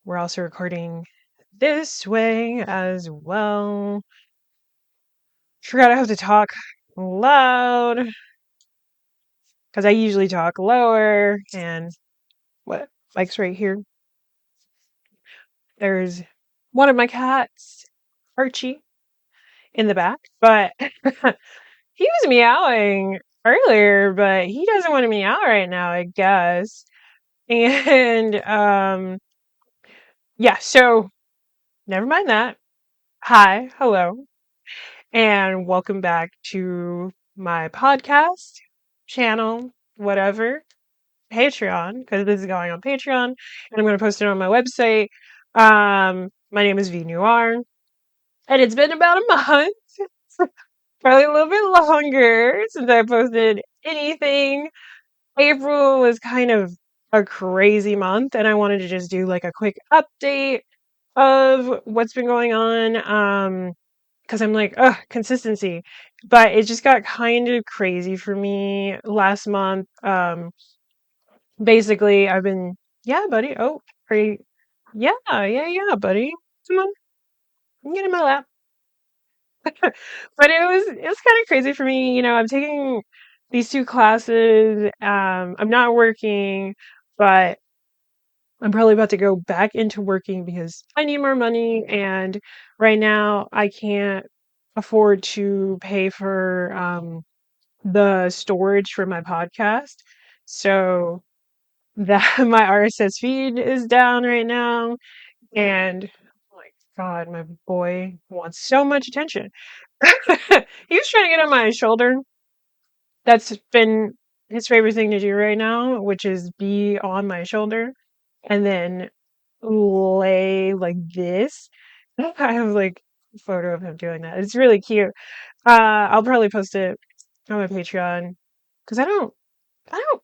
We're also recording this way as well. Forgot I have to talk loud because I usually talk lower. And what? Mike's right here. There's one of my cats, Archie, in the back, but he was meowing earlier, but he doesn't want to meow right now, I guess. And yeah, so never mind that. Hi, hello. And welcome back to my podcast channel, whatever, Patreon, because this is going on Patreon, and I'm going to post it on my website. My name is V Noir, and it's been about a month, probably a little bit longer since I posted anything. April was kind of a crazy month, and I wanted to just do like a quick update of what's been going on. Because I'm like, ugh, consistency. But it just got kind of crazy for me last month. Basically, I've been, yeah, buddy. Oh, are you, yeah, buddy. Come on, get in my lap. But it was kind of crazy for me. I'm taking these two classes. I'm not working, but I'm probably about to go back into working because I need more money, and right now I can't afford to pay for the storage for my podcast. So that my RSS feed is down right now, and oh my God, my boy wants so much attention. He was trying to get on my shoulder. That's been his favorite thing to do right now, which is be on my shoulder and then lay like this. I have like a photo of him doing that. It's really cute. I'll probably post it on my Patreon because I don't, I don't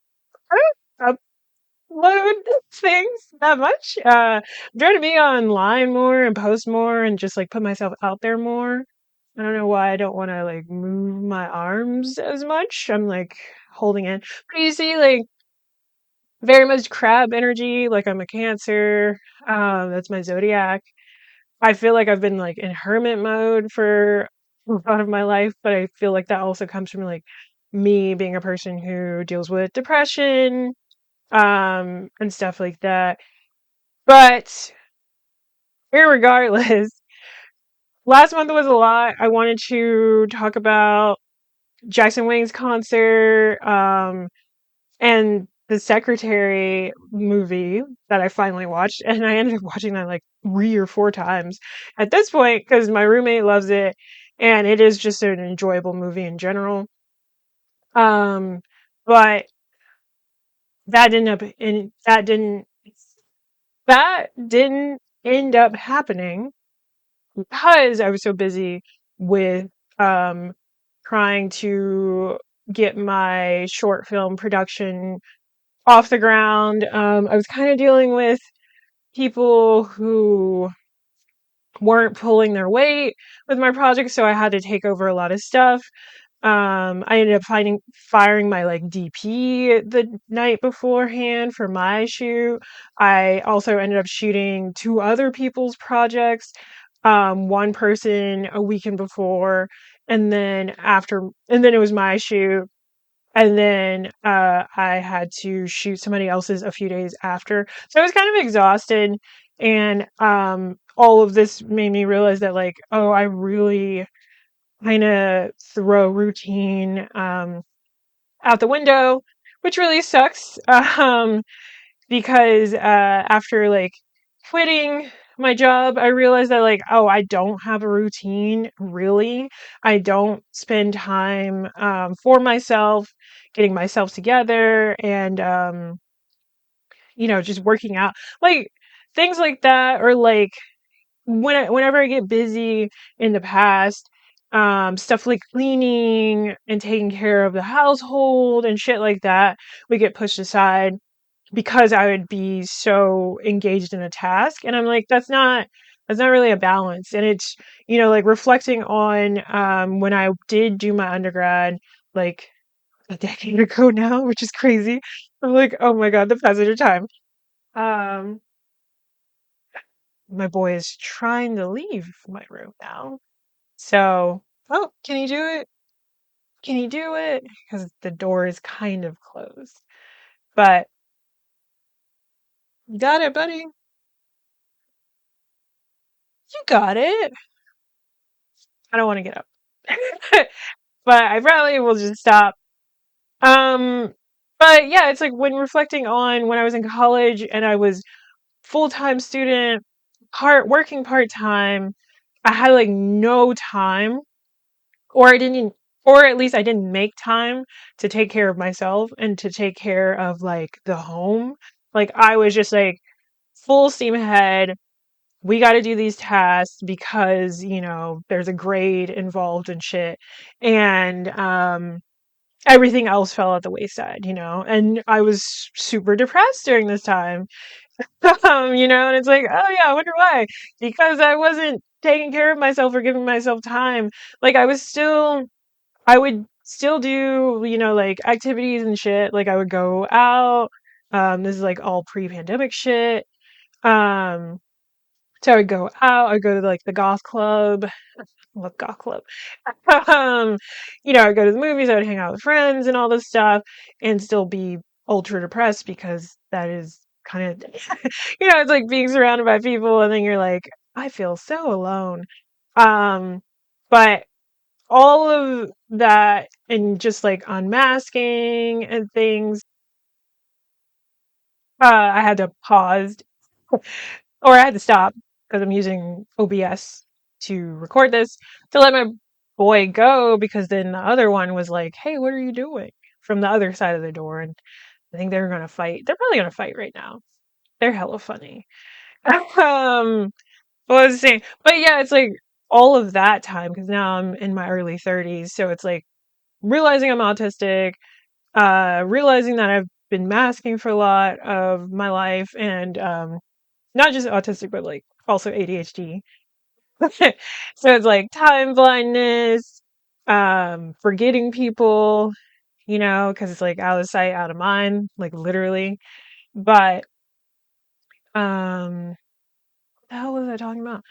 upload things that much. I'm trying to be online more and post more and just like put myself out there more. I don't know why I don't want to like move my arms as much. I'm like holding in. But you see, like very much crab energy. Like I'm a Cancer. That's my zodiac. I feel like I've been like in hermit mode for a lot of my life, but I feel like that also comes from like me being a person who deals with depression, and stuff like that. But irregardless, last month was a lot. I wanted to talk about Jackson Wang's concert, and the Secretary movie that I finally watched, and I ended up watching that like 3 or 4 times at this point because my roommate loves it, and it is just an enjoyable movie in general. Um, but that didn't up in that didn't end up happening because I was so busy with um trying to get my short film production off the ground. I was kind of dealing with people who weren't pulling their weight with my project, so I had to take over a lot of stuff. I ended up firing my like DP the night beforehand for my shoot. I also ended up shooting two other people's projects. One person a weekend before, and then it was my shoot, and then I had to shoot somebody else's a few days after. So I was kind of exhausted, and all of this made me realize that like, oh, I really kind of throw routine out the window, which really sucks. Because after like quitting my job, I realized that like, oh, I don't have a routine really. I don't spend time for myself, getting myself together, and just working out, like things like that, or like whenever I get busy in the past, stuff like cleaning and taking care of the household and shit like that would get pushed aside because I would be so engaged in a task. And I'm like, that's not really a balance. And it's, like reflecting on when I did do my undergrad, like a decade ago now, which is crazy. I'm like, oh my God, the passage of time. Um my boy is trying to leave my room now. So, oh, can you do it? Can you do it? Because the door is kind of closed. But you got it, buddy. You got it. I don't want to get up. But I probably will just stop. Um, but yeah, it's like when reflecting on when I was in college and I was full-time student, working part-time, I had like no time, or I didn't, or at least I didn't make time to take care of myself and to take care of like the home. Like I was just like full steam ahead. We got to do these tasks because, there's a grade involved and shit. And everything else fell at the wayside. And I was super depressed during this time. And it's like, oh yeah, I wonder why. Because I wasn't taking care of myself or giving myself time. Like I would still do, like activities and shit. Like I would go out. This is like all pre-pandemic shit. Um, so I would go out. I'd go to like the goth club. Love goth club. um, I'd go to the movies. I would hang out with friends and all this stuff, and still be ultra depressed because that is kind of, it's like being surrounded by people, and then you're like, I feel so alone. Um, but all of that and just like unmasking and things, I had to pause or I had to stop because I'm using OBS to record this to let my boy go because then the other one was like, "Hey, what are you doing?" from the other side of the door, and I think they're gonna fight. They're probably gonna fight right now. They're hella funny. What was I saying? But yeah, it's like all of that time because now I'm in my early 30s, so it's like realizing I'm autistic, realizing that I've been masking for a lot of my life, and not just autistic, but like also ADHD. So it's like time blindness, forgetting people, because it's like out of sight, out of mind, like literally. But what the hell was I talking about?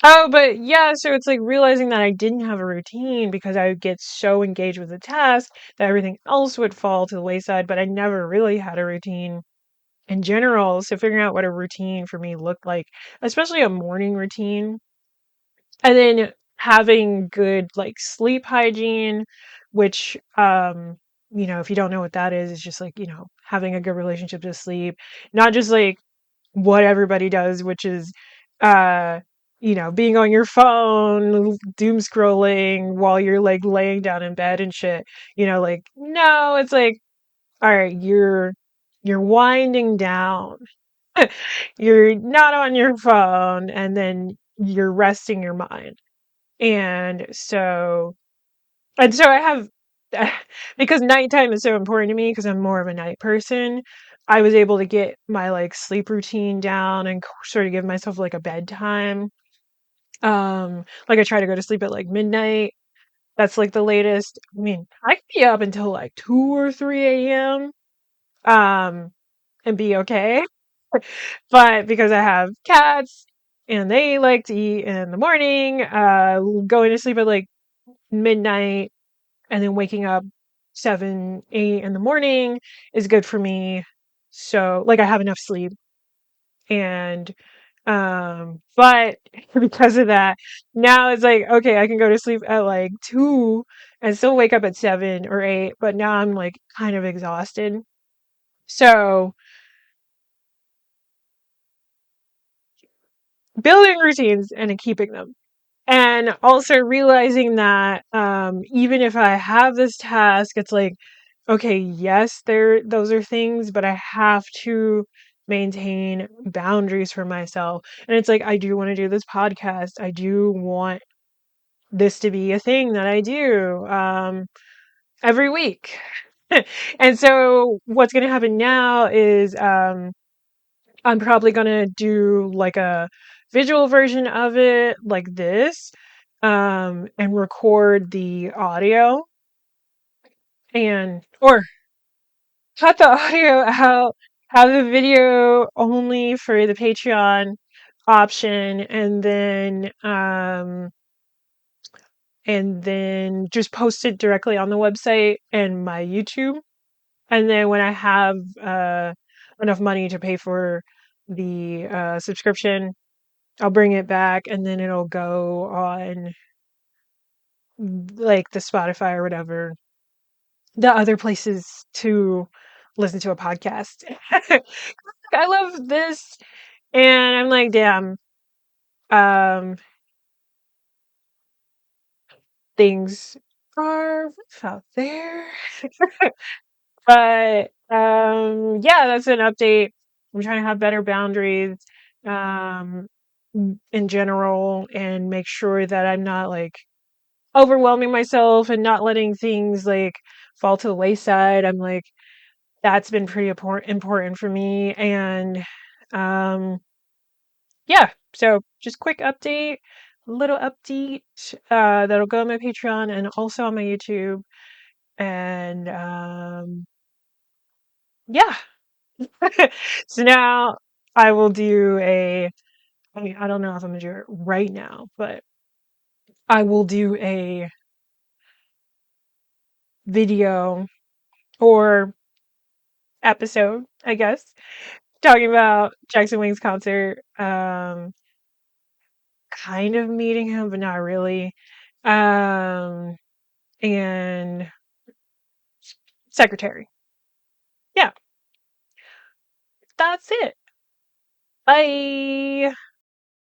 Oh, but yeah, so it's like realizing that I didn't have a routine because I would get so engaged with the task that everything else would fall to the wayside, but I never really had a routine in general. So figuring out what a routine for me looked like, especially a morning routine, and then having good like sleep hygiene, which if you don't know what that is, it's just like, having a good relationship to sleep, not just like what everybody does, which is uh being on your phone, doom scrolling while you're like laying down in bed and shit. Like no, it's like, all right, you're winding down. You're not on your phone and then you're resting your mind. And so I have because nighttime is so important to me because I'm more of a night person. I was able to get my like sleep routine down and sort of give myself like a bedtime. Like I try to go to sleep at like midnight. That's like the latest. I mean, I could be up until like 2 or 3 a.m. um and be okay. But because I have cats and they like to eat in the morning, going to sleep at like midnight and then waking up 7, 8 in the morning is good for me. So like I have enough sleep and but because of that, now it's like, okay, I can go to sleep at like 2 and still wake up at 7 or 8, but now I'm like kind of exhausted. So building routines and keeping them. And also realizing that even if I have this task, it's like, okay, yes, those are things, but I have to maintain boundaries for myself. And it's like I do want to do this podcast. I do want this to be a thing that I do every week. And so what's going to happen now is I'm probably gonna do like a visual version of it like this, and record the audio and or cut the audio out have the video only for the Patreon option, and then just post it directly on the website and my YouTube. And then when I have enough money to pay for the subscription, I'll bring it back, and then it'll go on like the Spotify or whatever, the other places to listen to a podcast. I love this, and I'm like, damn, um, things are rough out there. But yeah, that's an update. I'm trying to have better boundaries um in general, and make sure that I'm not like overwhelming myself and not letting things like fall to the wayside. I'm like, that's been pretty important for me. And um yeah, so just quick update, little update that'll go on my Patreon and also on my YouTube. And yeah. So now I will do I mean, I don't know if I'm gonna do it right now, but I will do a video or episode, I guess, talking about Jackson Wang's concert. Kind of meeting him, but not really. Um, and secretary. Yeah, that's it. Bye.